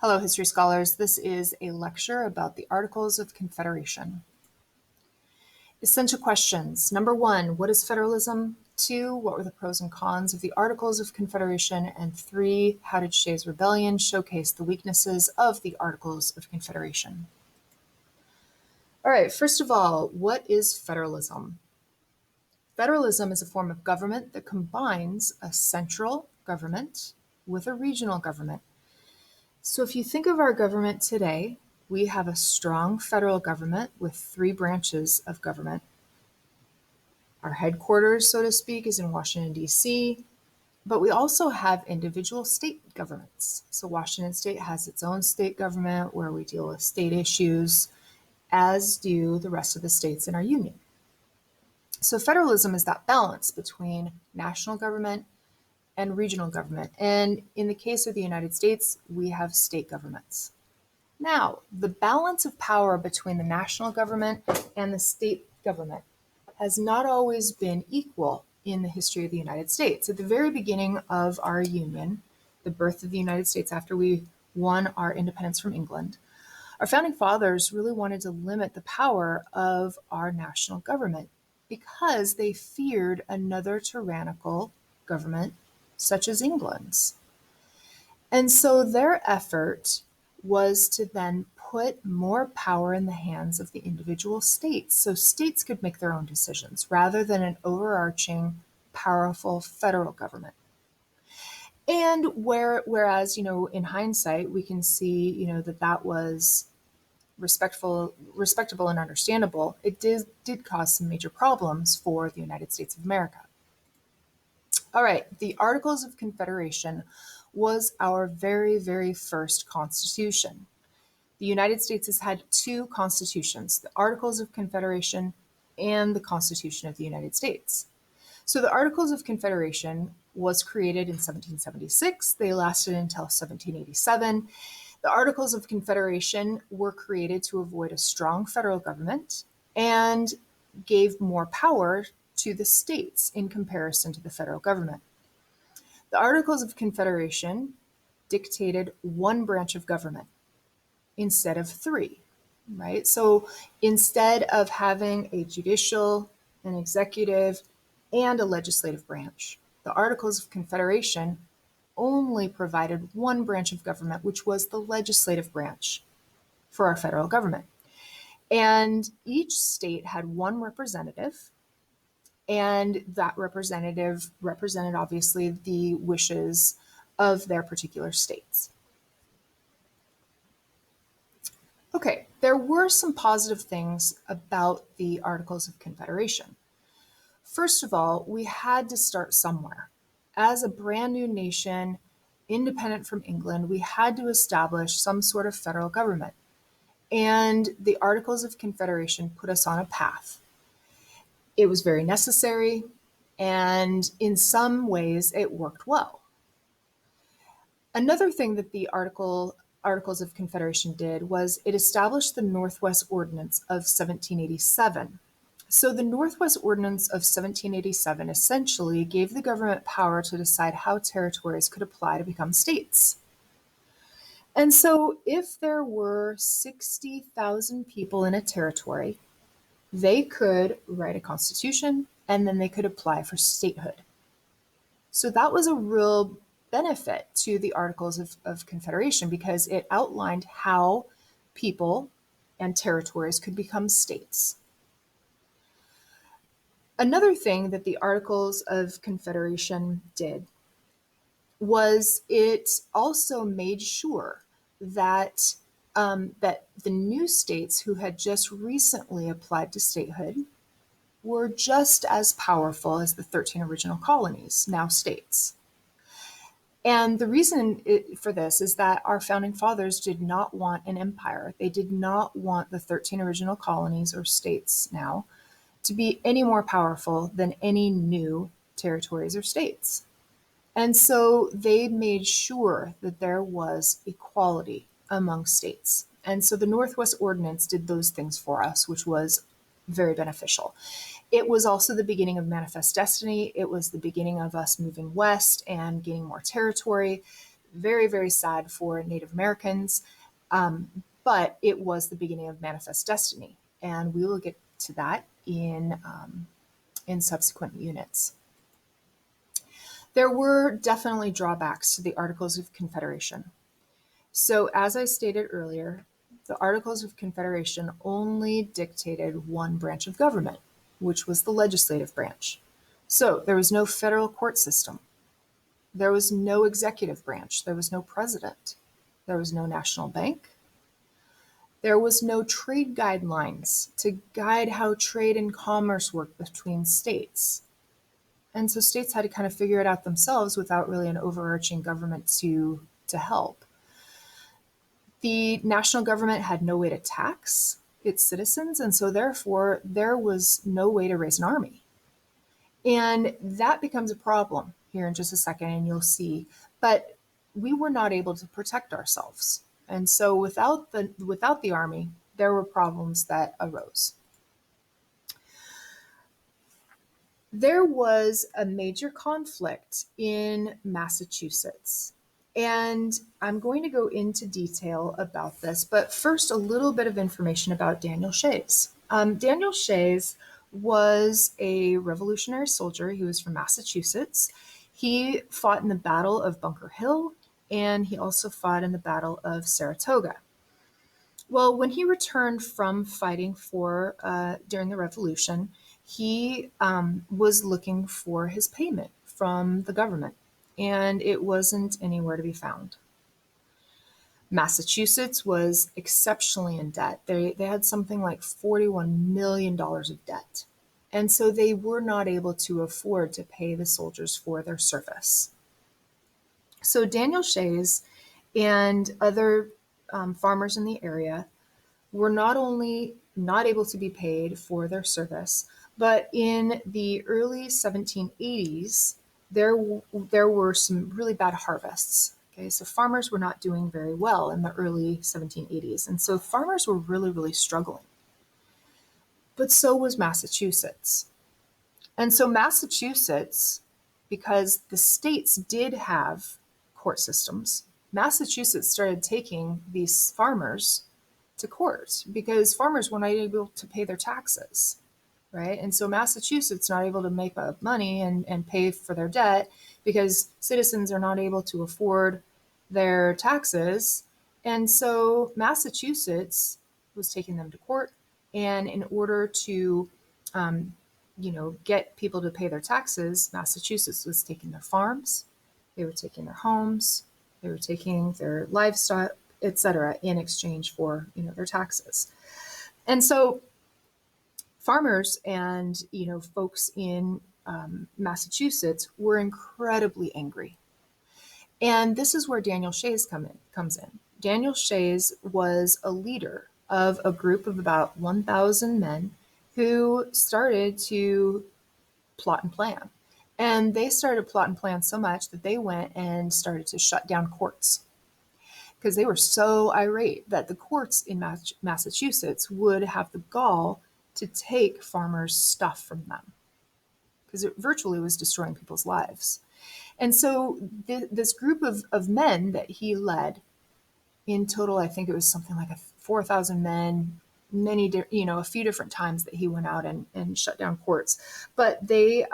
Hello, history scholars. This is a lecture about the Articles of Confederation. Essential questions. Number 1, what is federalism? 2, what were the pros and cons of the Articles of Confederation? And 3, how did Shays Rebellion showcase the weaknesses of the Articles of Confederation? All right, first of all, what is federalism? Federalism is a form of government that combines a central government with a regional government. So if you think of our government today, we have a strong federal government with 3 branches of government. Our headquarters, so to speak, is in Washington, D.C., but we also have individual state governments. So Washington State has its own state government where we deal with state issues, as do the rest of the states in our union. So federalism is that balance between national government and regional government. And in the case of the United States, we have state governments. Now, the balance of power between the national government and the state government has not always been equal in the history of the United States. At the very beginning of our union, the birth of the United States after we won our independence from England, our founding fathers really wanted to limit the power of our national government because they feared another tyrannical government such as England's. And so their effort was to then put more power in the hands of the individual states so states could make their own decisions rather than an overarching, powerful federal government. And whereas, in hindsight, we can see, that was respectable and understandable, it did cause some major problems for the United States of America. All right, the Articles of Confederation was our very, very first constitution. The United States has had 2 constitutions, the Articles of Confederation and the Constitution of the United States. So the Articles of Confederation was created in 1776. They lasted until 1787. The Articles of Confederation were created to avoid a strong federal government and gave more power to the states in comparison to the federal government. The Articles of Confederation dictated 1 branch of government instead of 3, right? So instead of having a judicial, an executive, and a legislative branch, the Articles of Confederation only provided 1 branch of government, which was the legislative branch for our federal government. And each state had 1 representative, and that representative represented obviously the wishes of their particular states. Okay, there were some positive things about the Articles of Confederation. First of all, we had to start somewhere. As a brand new nation, independent from England, we had to establish some sort of federal government. And the Articles of Confederation put us on a path. It was very necessary, and in some ways, it worked well. Another thing that the Articles of Confederation did was it established the Northwest Ordinance of 1787. So the Northwest Ordinance of 1787 essentially gave the government power to decide how territories could apply to become states. And so if there were 60,000 people in a territory, they could write a constitution and then they could apply for statehood. So that was a real benefit to the Articles of Confederation because it outlined how people and territories could become states. Another thing that the Articles of Confederation did was it also made sure that that the new states who had just recently applied to statehood were just as powerful as the 13 original colonies, now states. And the reason for this is that our founding fathers did not want an empire. They did not want the 13 original colonies or states now to be any more powerful than any new territories or states. And so they made sure that there was equality among states. And so the Northwest Ordinance did those things for us, which was very beneficial. It was also the beginning of Manifest Destiny. It was the beginning of us moving west and gaining more territory. Very, very sad for Native Americans, but it was the beginning of Manifest Destiny, and we will get to that in subsequent units. There were definitely drawbacks to the Articles of Confederation. So, as I stated earlier, the Articles of Confederation only dictated one branch of government, which was the legislative branch. So, there was no federal court system. There was no executive branch. There was no president. There was no national bank. There was no trade guidelines to guide how trade and commerce worked between states. And so states had to kind of figure it out themselves without really an overarching government to help. The national government had no way to tax its citizens, and so therefore there was no way to raise an army. And that becomes a problem here in just a second, and you'll see. But we were not able to protect ourselves. And so without the army, there were problems that arose. There was a major conflict in Massachusetts. And I'm going to go into detail about this, but first, a little bit of information about Daniel Shays. Daniel Shays was a Revolutionary soldier. He was from Massachusetts. He fought in the Battle of Bunker Hill, and he also fought in the Battle of Saratoga. Well, when he returned from fighting during the Revolution, he was looking for his payment from the government, and it wasn't anywhere to be found. Massachusetts was exceptionally in debt. They had something like $41 million of debt. And so they were not able to afford to pay the soldiers for their service. So Daniel Shays and other farmers in the area were not only not able to be paid for their service, but in the early 1780s, there were some really bad harvests. Okay, so farmers were not doing very well in the early 1780s. And so farmers were really, really struggling. But so was Massachusetts. And so Massachusetts, because the states did have court systems, Massachusetts started taking these farmers to court because farmers were not able to pay their taxes, right? And so Massachusetts not able to make up money and pay for their debt because citizens are not able to afford their taxes. And so Massachusetts was taking them to court. And in order to, get people to pay their taxes, Massachusetts was taking their farms, they were taking their homes, they were taking their livestock, etc., in exchange for, their taxes. And so farmers and, folks in Massachusetts were incredibly angry. And this is where Daniel Shays comes in. Daniel Shays was a leader of a group of about 1,000 men who started to plot and plan. And they started plot and plan so much that they went and started to shut down courts because they were so irate that the courts in Massachusetts would have the gall to take farmers' stuff from them because it virtually was destroying people's lives. And so this group of men that he led, in total, I think it was something like 4,000 men, a few different times that he went out and shut down courts. But they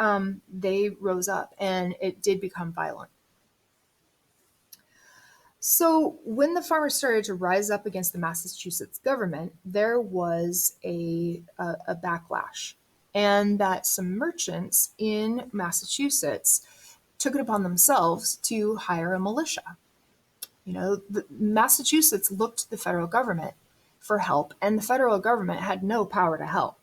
rose up and it did become violent. So when the farmers started to rise up against the Massachusetts government, there was a backlash. And that some merchants in Massachusetts took it upon themselves to hire a militia. Massachusetts looked to the federal government for help, and the federal government had no power to help,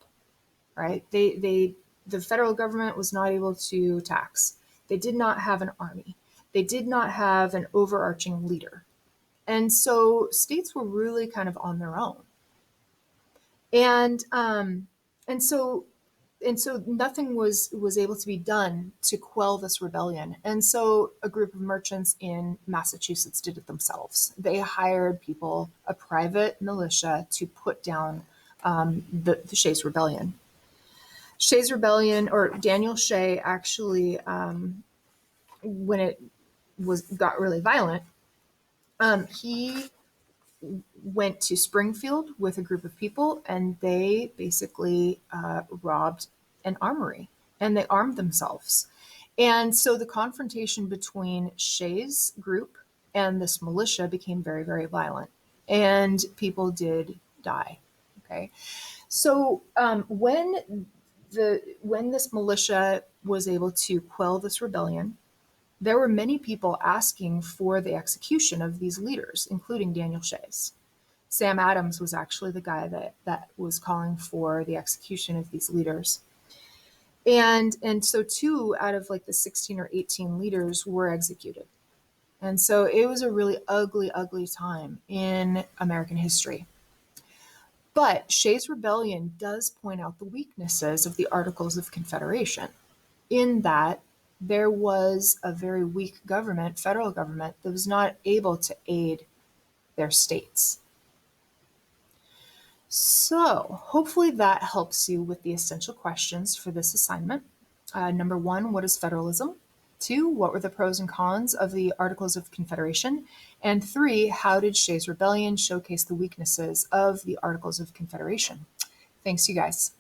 right? The federal government was not able to tax. They did not have an army. They did not have an overarching leader. And so states were really kind of on their own. And so nothing was able to be done to quell this rebellion. And so a group of merchants in Massachusetts did it themselves. They hired people, a private militia, to put down the Shays Rebellion. Shays Rebellion, or Daniel Shay, actually, when it got really violent, He went to Springfield with a group of people, and they basically robbed an armory, and they armed themselves. And so the confrontation between Shays' group and this militia became very, very violent, and people did die. Okay, so when this militia was able to quell this rebellion, there were many people asking for the execution of these leaders, including Daniel Shays. Sam Adams was actually the guy that was calling for the execution of these leaders. And so 2 out of like the 16 or 18 leaders were executed. And so it was a really ugly, ugly time in American history. But Shays Rebellion does point out the weaknesses of the Articles of Confederation, in that there was a very weak government, federal government, that was not able to aid their states. So hopefully that helps you with the essential questions for this assignment. Number 1, what is federalism? 2, what were the pros and cons of the Articles of Confederation? And 3, how did Shays Rebellion showcase the weaknesses of the Articles of Confederation? Thanks, you guys.